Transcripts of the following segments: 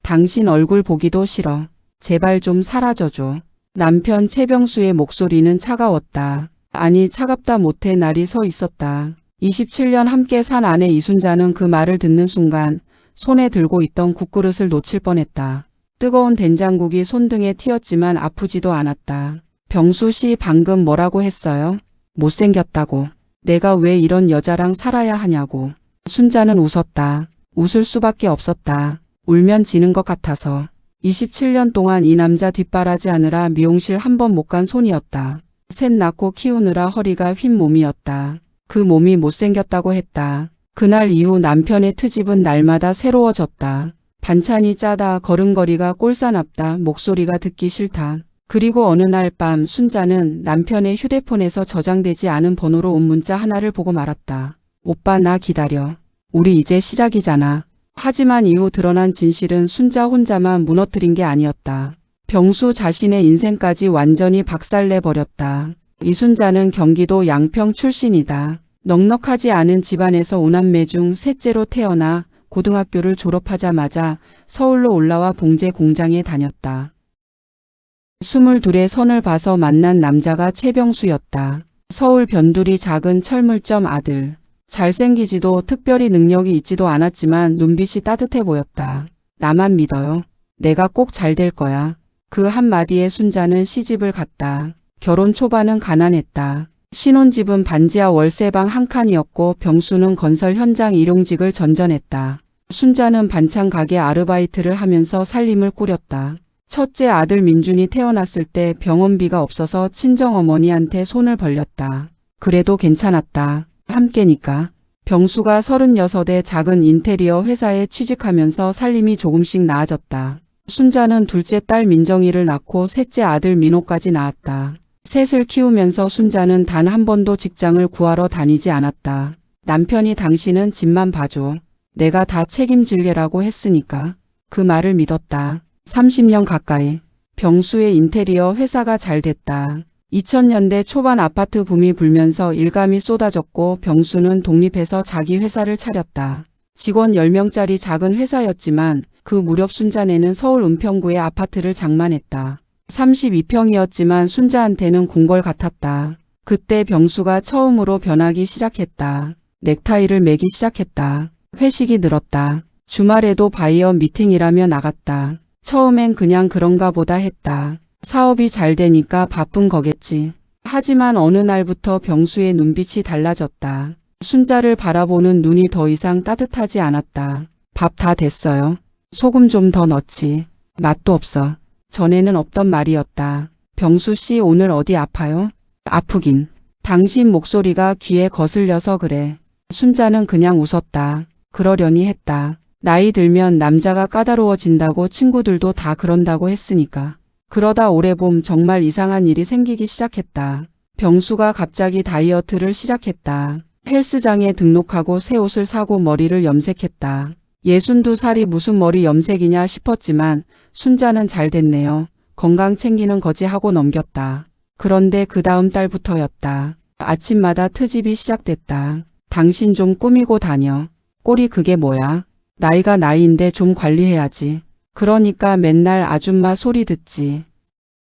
당신 얼굴 보기도 싫어. 제발 좀 사라져줘. 남편 최병수의 목소리는 차가웠다. 아니 차갑다 못해 날이 서 있었다. 27년 함께 산 아내 이순자는 그 말을 듣는 순간 손에 들고 있던 국그릇을 놓칠 뻔했다. 뜨거운 된장국이 손등에 튀었지만 아프지도 않았다. 병수 씨 방금 뭐라고 했어요? 못생겼다고. 내가 왜 이런 여자랑 살아야 하냐고. 순자는 웃었다. 웃을 수밖에 없었다. 울면 지는 것 같아서. 27년 동안 이 남자 뒷바라지 하느라 미용실 한 번 못 간 손이었다. 셋 낳고 키우느라 허리가 휜 몸이었다. 그 몸이 못생겼다고 했다. 그날 이후 남편의 트집은 날마다 새로워졌다. 반찬이 짜다, 걸음걸이가 꼴사납다, 목소리가 듣기 싫다. 그리고 어느 날 밤 순자는 남편의 휴대폰에서 저장되지 않은 번호로 온 문자 하나를 보고 말았다. 오빠 나 기다려. 우리 이제 시작이잖아. 하지만 이후 드러난 진실은 순자 혼자만 무너뜨린 게 아니었다. 병수 자신의 인생까지 완전히 박살내버렸다. 이순자는 경기도 양평 출신이다. 넉넉하지 않은 집안에서 5남매 중 셋째로 태어나 고등학교를 졸업하자마자 서울로 올라와 봉제 공장에 다녔다. 22의 선을 봐서 만난 남자가 최병수였다. 서울 변두리 작은 철물점 아들. 잘생기지도 특별히 능력이 있지도 않았지만 눈빛이 따뜻해 보였다. 나만 믿어요. 내가 꼭 잘 될 거야. 그 한마디에 순자는 시집을 갔다. 결혼 초반은 가난했다. 신혼집은 반지하 월세방 한 칸이었고 병수는 건설 현장 일용직을 전전했다. 순자는 반찬 가게 아르바이트를 하면서 살림을 꾸렸다. 첫째 아들 민준이 태어났을 때 병원비가 없어서 친정어머니한테 손을 벌렸다. 그래도 괜찮았다. 함께니까. 병수가 36의 작은 인테리어 회사에 취직하면서 살림이 조금씩 나아졌다. 순자는 둘째 딸 민정이를 낳고 셋째 아들 민호까지 낳았다. 셋을 키우면서 순자는 단 한 번도 직장을 구하러 다니지 않았다. 남편이 당신은 집만 봐줘. 내가 다 책임질게라고 했으니까. 그 말을 믿었다. 30년 가까이. 병수의 인테리어 회사가 잘 됐다. 2000년대 초반 아파트 붐이 불면서 일감이 쏟아졌고 병수는 독립해서 자기 회사를 차렸다. 직원 10명짜리 작은 회사였지만 그 무렵 순자네는 서울 은평구의 아파트를 장만했다. 32평이었지만 순자한테는 궁궐 같았다. 그때 병수가 처음으로 변하기 시작했다. 넥타이를 매기 시작했다. 회식이 늘었다. 주말에도 바이어 미팅이라며 나갔다. 처음엔 그냥 그런가 보다 했다. 사업이 잘 되니까 바쁜 거겠지. 하지만 어느 날부터 병수의 눈빛이 달라졌다. 순자를 바라보는 눈이 더 이상 따뜻하지 않았다. 밥 다 됐어요. 소금 좀 더 넣지. 맛도 없어. 전에는 없던 말이었다. 병수 씨 오늘 어디 아파요? 아프긴. 당신 목소리가 귀에 거슬려서 그래. 순자는 그냥 웃었다. 그러려니 했다. 나이 들면 남자가 까다로워진다고 친구들도 다 그런다고 했으니까. 그러다 올해 봄 정말 이상한 일이 생기기 시작했다. 병수가 갑자기 다이어트를 시작했다. 헬스장에 등록하고 새 옷을 사고 머리를 염색했다. 62살이 무슨 머리 염색이냐 싶었지만 순자는 잘 됐네요. 건강 챙기는 거지 하고 넘겼다. 그런데 그 다음 달부터였다. 아침마다 트집이 시작됐다. 당신 좀 꾸미고 다녀. 꼴이 그게 뭐야? 나이가 나이인데 좀 관리해야지. 그러니까 맨날 아줌마 소리 듣지.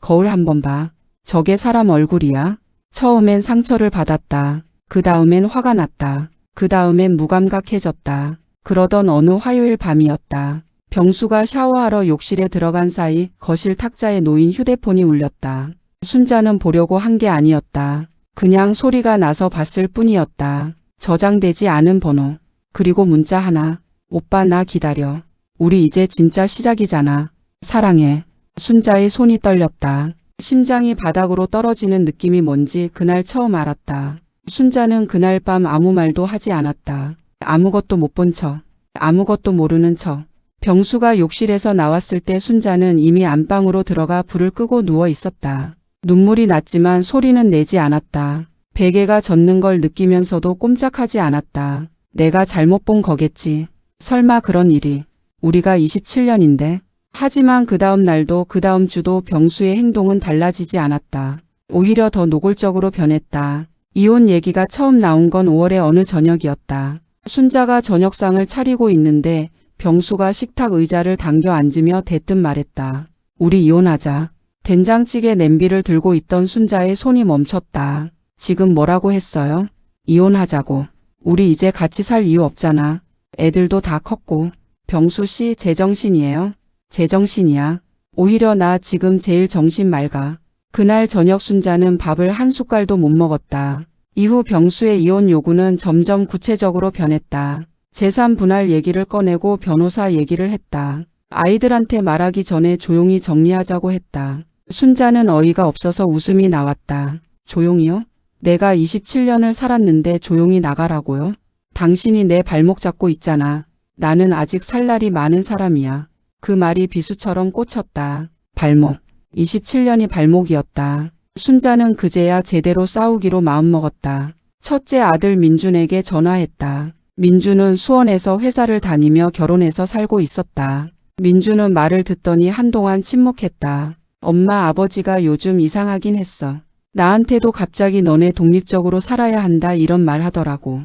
거울 한번 봐. 저게 사람 얼굴이야? 처음엔 상처를 받았다. 그 다음엔 화가 났다. 그 다음엔 무감각해졌다. 그러던 어느 화요일 밤이었다. 병수가 샤워하러 욕실에 들어간 사이 거실 탁자에 놓인 휴대폰이 울렸다. 순자는 보려고 한 게 아니었다. 그냥 소리가 나서 봤을 뿐이었다. 저장되지 않은 번호. 그리고 문자 하나. 오빠 나 기다려. 우리 이제 진짜 시작이잖아. 사랑해. 순자의 손이 떨렸다. 심장이 바닥으로 떨어지는 느낌이 뭔지 그날 처음 알았다. 순자는 그날 밤 아무 말도 하지 않았다. 아무것도 못 본 척. 아무것도 모르는 척. 병수가 욕실에서 나왔을 때 순자는 이미 안방으로 들어가 불을 끄고 누워 있었다. 눈물이 났지만 소리는 내지 않았다. 베개가 젖는 걸 느끼면서도 꼼짝하지 않았다. 내가 잘못 본 거겠지. 설마 그런 일이. 우리가 27년인데. 하지만 그 다음 날도 그 다음 주도 병수의 행동은 달라지지 않았다. 오히려 더 노골적으로 변했다. 이혼 얘기가 처음 나온 건 5월의 어느 저녁이었다. 순자가 저녁상을 차리고 있는데 병수가 식탁 의자를 당겨 앉으며 대뜸 말했다. 우리 이혼하자. 된장찌개 냄비를 들고 있던 순자의 손이 멈췄다. 지금 뭐라고 했어요? 이혼하자고. 우리 이제 같이 살 이유 없잖아. 애들도 다 컸고. 병수 씨 제정신이에요? 제정신이야. 오히려 나 지금 제일 정신 맑아. 그날 저녁 순자는 밥을 한 숟갈도 못 먹었다. 이후 병수의 이혼 요구는 점점 구체적으로 변했다. 재산 분할 얘기를 꺼내고 변호사 얘기를 했다. 아이들한테 말하기 전에 조용히 정리하자고 했다. 순자는 어이가 없어서 웃음이 나왔다. 조용히요? 내가 27년을 살았는데 조용히 나가라고요? 당신이 내 발목 잡고 있잖아. 나는 아직 살 날이 많은 사람이야. 그 말이 비수처럼 꽂혔다. 발목. 27년이 발목이었다. 순자는 그제야 제대로 싸우기로 마음먹었다. 첫째 아들 민준에게 전화했다. 민준은 수원에서 회사를 다니며 결혼해서 살고 있었다. 민준은 말을 듣더니 한동안 침묵했다. 엄마 아버지가 요즘 이상하긴 했어. 나한테도 갑자기 너네 독립적으로 살아야 한다 이런 말 하더라고.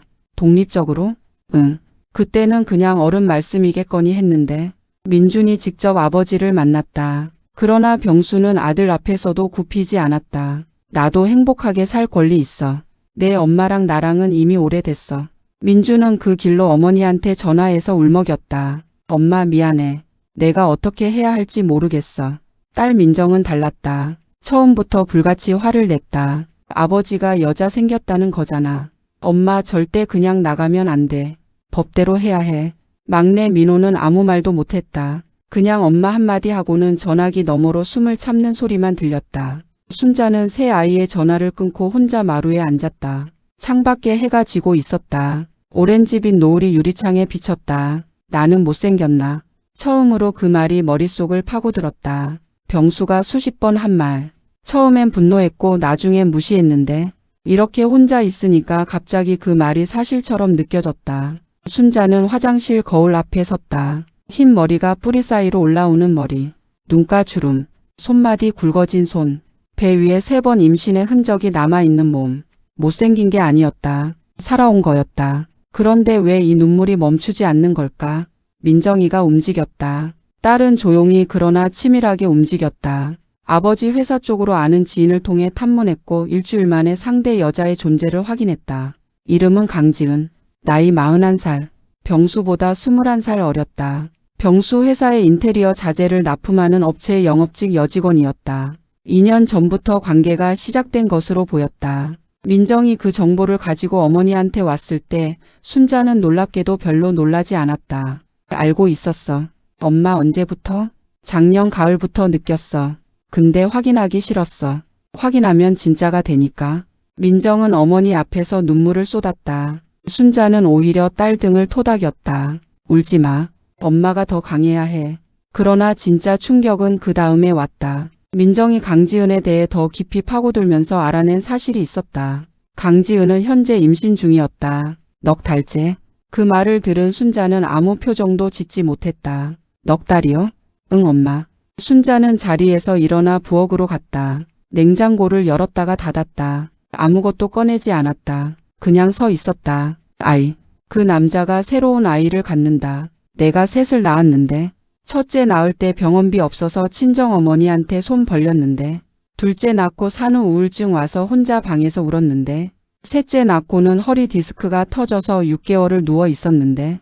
독립적으로? 응. 그때는 그냥 어른 말씀이겠거니 했는데 민준이 직접 아버지를 만났다. 그러나 병수는 아들 앞에서도 굽히지 않았다. 나도 행복하게 살 권리 있어. 내 엄마랑 나랑은 이미 오래됐어. 민준은 그 길로 어머니한테 전화해서 울먹였다. 엄마 미안해. 내가 어떻게 해야 할지 모르겠어. 딸 민정은 달랐다. 처음부터 불같이 화를 냈다. 아버지가 여자 생겼다는 거잖아. 엄마 절대 그냥 나가면 안 돼. 법대로 해야 해. 막내 민호는 아무 말도 못했다. 그냥 엄마 한마디 하고는 전화기 너머로 숨을 참는 소리만 들렸다. 순자는 새 아이의 전화를 끊고 혼자 마루에 앉았다. 창밖에 해가 지고 있었다. 오렌지빛 노을이 유리창에 비쳤다. 나는 못생겼나. 처음으로 그 말이 머릿속을 파고들었다. 병수가 수십 번 한 말. 처음엔 분노했고 나중엔 무시했는데 이렇게 혼자 있으니까 갑자기 그 말이 사실처럼 느껴졌다. 순자는 화장실 거울 앞에 섰다. 흰 머리가 뿌리 사이로 올라오는 머리. 눈가 주름. 손마디 굵어진 손. 배 위에 3번 임신의 흔적이 남아있는 몸. 못생긴 게 아니었다. 살아온 거였다. 그런데 왜 이 눈물이 멈추지 않는 걸까? 민정이가 움직였다. 딸은 조용히 그러나 치밀하게 움직였다. 아버지 회사 쪽으로 아는 지인을 통해 탐문했고 일주일 만에 상대 여자의 존재를 확인했다. 이름은 강지은. 나이 41살. 병수보다 21살 어렸다. 병수 회사의 인테리어 자재를 납품하는 업체의 영업직 여직원이었다. 2년 전부터 관계가 시작된 것으로 보였다. 민정이 그 정보를 가지고 어머니한테 왔을 때 순자는 놀랍게도 별로 놀라지 않았다. 알고 있었어. 엄마 언제부터? 작년 가을부터 느꼈어. 근데 확인하기 싫었어. 확인하면 진짜가 되니까. 민정은 어머니 앞에서 눈물을 쏟았다. 순자는 오히려 딸 등을 토닥였다. 울지 마. 엄마가 더 강해야 해. 그러나 진짜 충격은 그 다음에 왔다. 민정이 강지은에 대해 더 깊이 파고들면서 알아낸 사실이 있었다. 강지은은 현재 임신 중이었다. 넉 달째. 그 말을 들은 순자는 아무 표정도 짓지 못했다. 넉 달이요? 응 엄마. 순자는 자리에서 일어나 부엌으로 갔다. 냉장고를 열었다가 닫았다. 아무것도 꺼내지 않았다. 그냥 서 있었다. 아이. 그 남자가 새로운 아이를 갖는다. 내가 셋을 낳았는데. 첫째 낳을 때 병원비 없어서 친정어머니한테 손 벌렸는데. 둘째 낳고 산후 우울증 와서 혼자 방에서 울었는데. 셋째 낳고는 허리 디스크가 터져서 6개월을 누워 있었는데.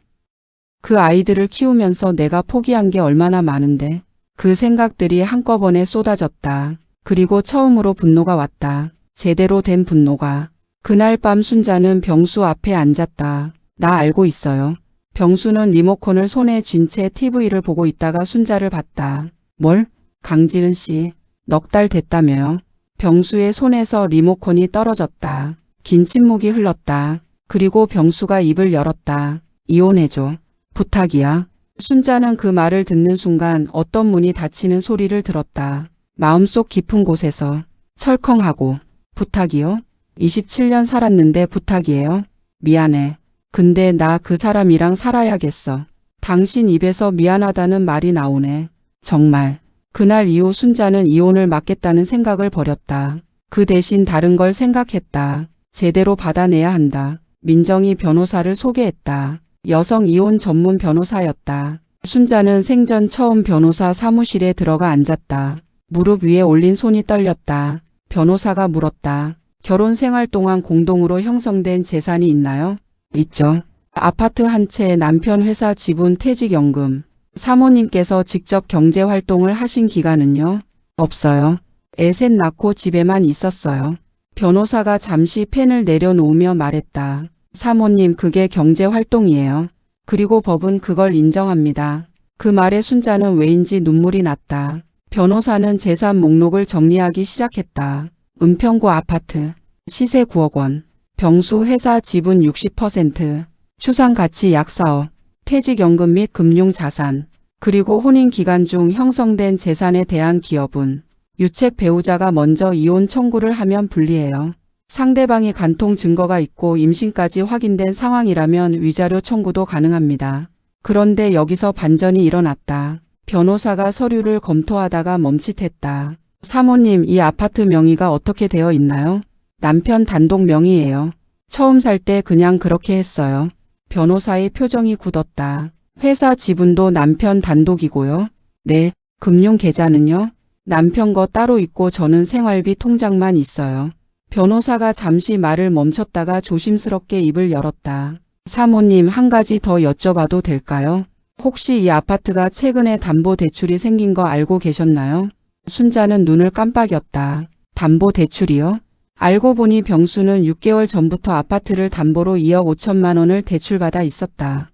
그 아이들을 키우면서 내가 포기한 게 얼마나 많은데. 그 생각들이 한꺼번에 쏟아졌다. 그리고 처음으로 분노가 왔다. 제대로 된 분노가. 그날 밤 순자는 병수 앞에 앉았다. 나 알고 있어요. 병수는 리모컨을 손에 쥔 채 TV를 보고 있다가 순자를 봤다. 뭘? 강지은 씨. 넉 달 됐다며요. 병수의 손에서 리모컨이 떨어졌다. 긴 침묵이 흘렀다. 그리고 병수가 입을 열었다. 이혼해줘. 부탁이야. 순자는 그 말을 듣는 순간 어떤 문이 닫히는 소리를 들었다. 마음속 깊은 곳에서 철컹하고. 부탁이요? 27년 살았는데 부탁이에요? 미안해. 근데 나 그 사람이랑 살아야겠어. 당신 입에서 미안하다는 말이 나오네. 정말. 그날 이후 순자는 이혼을 막겠다는 생각을 버렸다. 그 대신 다른 걸 생각했다. 제대로 받아내야 한다. 민정이 변호사를 소개했다. 여성 이혼 전문 변호사였다. 순자는 생전 처음 변호사 사무실에 들어가 앉았다. 무릎 위에 올린 손이 떨렸다. 변호사가 물었다. 결혼 생활 동안 공동으로 형성된 재산이 있나요? 있죠. 아파트 한 채, 남편 회사 지분, 퇴직연금. 사모님께서 직접 경제활동을 하신 기간은요? 없어요. 애 셋 낳고 집에만 있었어요. 변호사가 잠시 펜을 내려놓으며 말했다. 사모님, 그게 경제활동이에요. 그리고 법은 그걸 인정합니다. 그 말에 순자는 왜인지 눈물이 났다. 변호사는 재산 목록을 정리하기 시작했다. 은평구 아파트, 시세 9억 원, 병수 회사 지분 60%, 추상가치 약 4억, 퇴직연금 및 금융자산, 그리고 혼인 기간 중 형성된 재산에 대한 기여분. 유책 배우자가 먼저 이혼 청구를 하면 불리해요. 상대방이 간통 증거가 있고 임신까지 확인된 상황이라면 위자료 청구도 가능합니다. 그런데 여기서 반전이 일어났다. 변호사가 서류를 검토하다가 멈칫했다. 사모님, 이 아파트 명의가 어떻게 되어 있나요? 남편 단독 명의예요. 처음 살 때 그냥 그렇게 했어요. 변호사의 표정이 굳었다. 회사 지분도 남편 단독이고요. 네. 금융 계좌는요? 남편 거 따로 있고 저는 생활비 통장만 있어요. 변호사가 잠시 말을 멈췄다가 조심스럽게 입을 열었다. 사모님, 한 가지 더 여쭤봐도 될까요? 혹시 이 아파트가 최근에 담보대출이 생긴 거 알고 계셨나요? 순자는 눈을 깜빡였다. 담보대출이요? 알고 보니 병수는 6개월 전부터 아파트를 담보로 2억 5천만 원을 대출받아 있었다.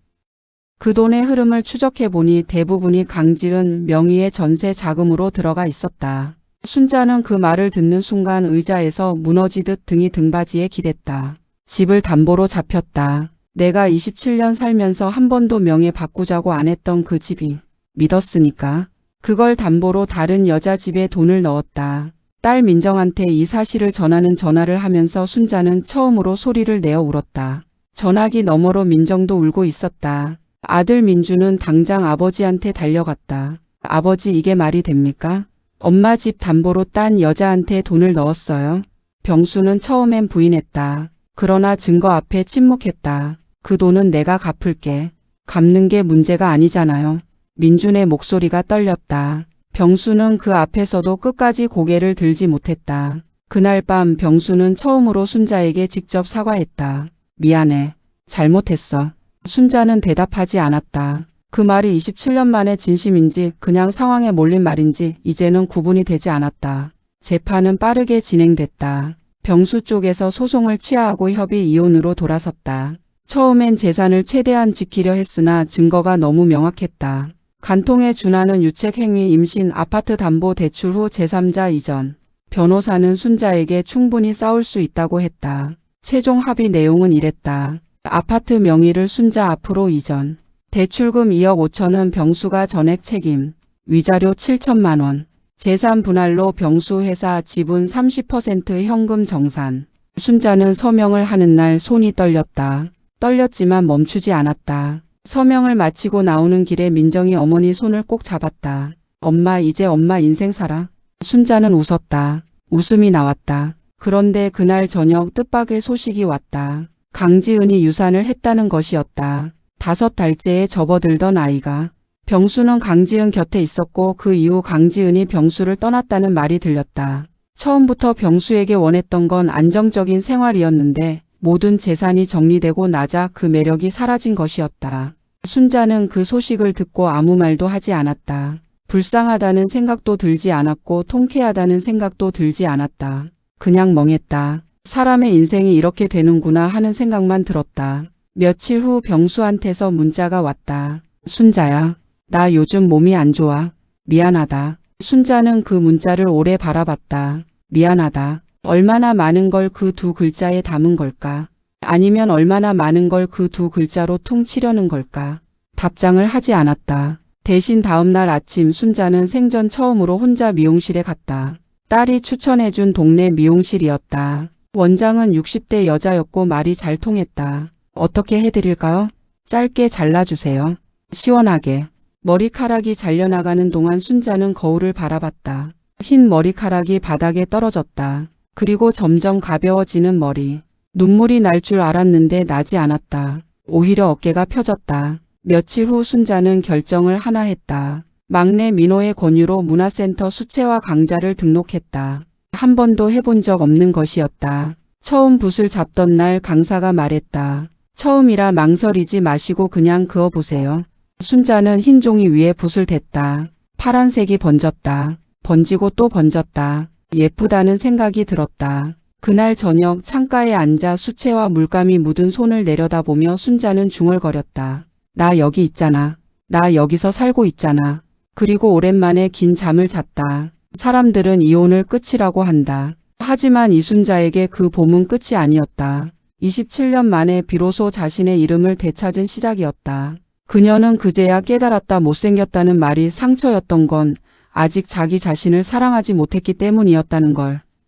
그 돈의 흐름을 추적해보니 대부분이 강지은 명의의 전세 자금으로 들어가 있었다. 순자는 그 말을 듣는 순간 의자에서 무너지듯 등이 등받이에 기댔다. 집을 담보로 잡혔다. 내가 27년 살면서 한 번도 명예 바꾸자고 안 했던 그 집이. 믿었으니까. 그걸 담보로 다른 여자 집에 돈을 넣었다. 딸 민정한테 이 사실을 전하는 전화를 하면서 순자는 처음으로 소리를 내어 울었다. 전화기 너머로 민정도 울고 있었다. 아들 민주는 당장 아버지한테 달려갔다. 아버지, 이게 말이 됩니까? 엄마 집 담보로 딴 여자한테 돈을 넣었어요. 병수는 처음엔 부인했다. 그러나 증거 앞에 침묵했다. 그 돈은 내가 갚을게. 갚는 게 문제가 아니잖아요. 민준의 목소리가 떨렸다. 병수는 그 앞에서도 끝까지 고개를 들지 못했다. 그날 밤 병수는 처음으로 순자에게 직접 사과했다. 미안해. 잘못했어. 순자는 대답하지 않았다. 그 말이 27년 만에 진심인지 그냥 상황에 몰린 말인지 이제는 구분이 되지 않았다. 재판은 빠르게 진행됐다. 병수 쪽에서 소송을 취하하고 협의 이혼으로 돌아섰다. 처음엔 재산을 최대한 지키려 했으나 증거가 너무 명확했다. 간통에 준하는 유책행위, 임신, 아파트 담보 대출 후 제3자 이전. 변호사는 순자에게 충분히 싸울 수 있다고 했다. 최종 합의 내용은 이랬다. 아파트 명의를 순자 앞으로 이전. 대출금 2억 5천은 병수가 전액 책임. 위자료 7천만 원. 재산 분할로 병수 회사 지분 30% 현금 정산. 순자는 서명을 하는 날 손이 떨렸다. 떨렸지만 멈추지 않았다. 서명을 마치고 나오는 길에 민정이 어머니 손을 꼭 잡았다. 엄마, 이제 엄마 인생 살아. 순자는 웃었다. 웃음이 나왔다. 그런데 그날 저녁 뜻밖의 소식이 왔다. 강지은이 유산을 했다는 것이었다. 5달째에 접어들던 아이가. 병수는 강지은 곁에 있었고 그 이후 강지은이 병수를 떠났다는 말이 들렸다. 처음부터 병수에게 원했던 건 안정적인 생활이었는데 모든 재산이 정리되고 나자 그 매력이 사라진 것이었다. 순자는 그 소식을 듣고 아무 말도 하지 않았다. 불쌍하다는 생각도 들지 않았고 통쾌하다는 생각도 들지 않았다. 그냥 멍했다. 사람의 인생이 이렇게 되는구나 하는 생각만 들었다. 며칠 후 병수한테서 문자가 왔다. 순자야, 나 요즘 몸이 안 좋아. 미안하다. 순자는 그 문자를 오래 바라봤다. 미안하다. 얼마나 많은 걸 그 두 글자에 담은 걸까? 아니면 얼마나 많은 걸 그 두 글자로 퉁치려는 걸까? 답장을 하지 않았다. 대신 다음날 아침 순자는 생전 처음으로 혼자 미용실에 갔다. 딸이 추천해준 동네 미용실이었다. 원장은 60대 여자였고 말이 잘 통했다. 어떻게 해드릴까요? 짧게 잘라주세요. 시원하게. 머리카락이 잘려나가는 동안 순자는 거울을 바라봤다. 흰 머리카락이 바닥에 떨어졌다. 그리고 점점 가벼워지는 머리. 눈물이 날 줄 알았는데 나지 않았다. 오히려 어깨가 펴졌다. 며칠 후 순자는 결정을 하나 했다. 막내 민호의 권유로 문화센터 수채화 강좌를 등록했다. 한 번도 해본 적 없는 것이었다. 처음 붓을 잡던 날 강사가 말했다. 처음이라 망설이지 마시고 그냥 그어보세요. 순자는 흰 종이 위에 붓을 댔다. 파란색이 번졌다. 번지고 또 번졌다. 예쁘다는 생각이 들었다. 그날 저녁 창가에 앉아 수채화 물감이 묻은 손을 내려다보며 순자는 중얼거렸다. 나 여기 있잖아. 나 여기서 살고 있잖아. 그리고 오랜만에 긴 잠을 잤다. 사람들은 이혼을 끝이라고 한다. 하지만 이순자에게 그 봄은 끝이 아니었다. 27년 만에 비로소 자신의 이름을 되찾은 시작이었다. 그녀는 그제야 깨달았다. 못생겼다는 말이 상처였던 건 아직 자기 자신을 사랑하지 못했기 때문이었다는 걸.